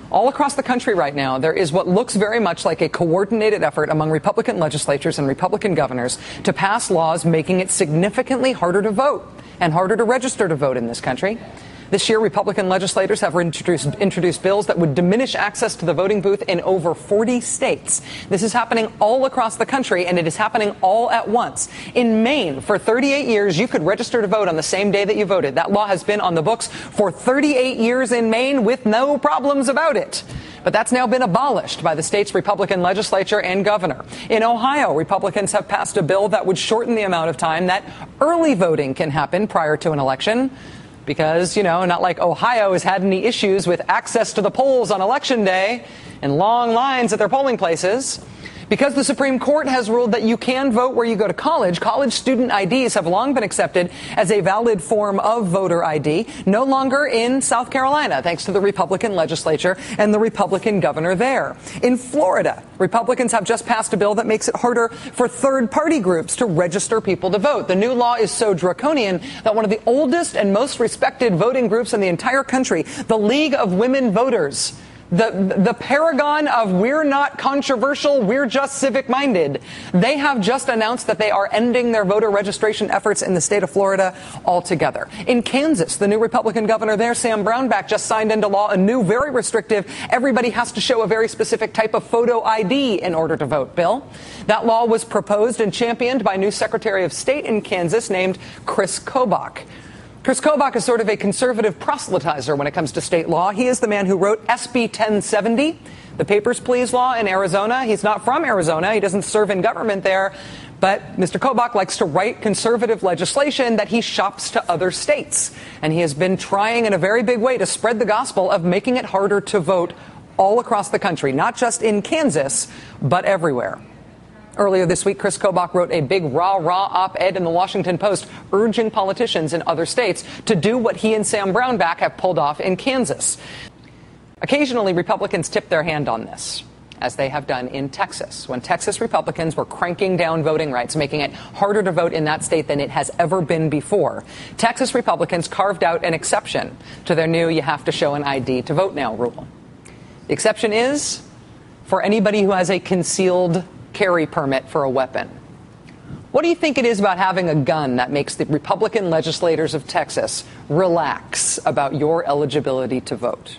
All across the country right now, there is what looks very much like a coordinated effort among Republican legislatures and Republican governors to pass laws making it significantly harder to vote and harder to register to vote in this country. This year, Republican legislators have introduced bills that would diminish access to the voting booth in over 40 states. This is happening all across the country, and it is happening all at once. In Maine, for 38 years, you could register to vote on the same day that you voted. That law has been on the books for 38 years in Maine with no problems about it. But that's now been abolished by the state's Republican legislature and governor. In Ohio, Republicans have passed a bill that would shorten the amount of time that early voting can happen prior to an election. Because, not like Ohio has had any issues with access to the polls on Election Day and long lines at their polling places. Because the Supreme Court has ruled that you can vote where you go to college, college student IDs have long been accepted as a valid form of voter ID, no longer in South Carolina, thanks to the Republican legislature and the Republican governor there. In Florida, Republicans have just passed a bill that makes it harder for third-party groups to register people to vote. The new law is so draconian that one of the oldest and most respected voting groups in the entire country, the League of Women Voters, the paragon of we're not controversial, we're just civic-minded. They have just announced that they are ending their voter registration efforts in the state of Florida altogether. In Kansas, the new Republican governor there, Sam Brownback, just signed into law a new, very restrictive, everybody has to show a very specific type of photo ID in order to vote bill. That law was proposed and championed by new Secretary of State in Kansas named Chris Kobach. Chris Kobach is sort of a conservative proselytizer when it comes to state law. He is the man who wrote SB 1070, the Papers, Please law in Arizona. He's not from Arizona. He doesn't serve in government there. But Mr. Kobach likes to write conservative legislation that he shops to other states. And he has been trying in a very big way to spread the gospel of making it harder to vote all across the country, not just in Kansas, but everywhere. Earlier this week, Chris Kobach wrote a big rah-rah op-ed in the Washington Post urging politicians in other states to do what he and Sam Brownback have pulled off in Kansas. Occasionally, Republicans tip their hand on this, as they have done in Texas, when Texas Republicans were cranking down voting rights, making it harder to vote in that state than it has ever been before. Texas Republicans carved out an exception to their new you have to show an ID to vote now rule. The exception is for anybody who has a concealed carry permit for a weapon. What do you think it is about having a gun that makes the Republican legislators of Texas relax about your eligibility to vote?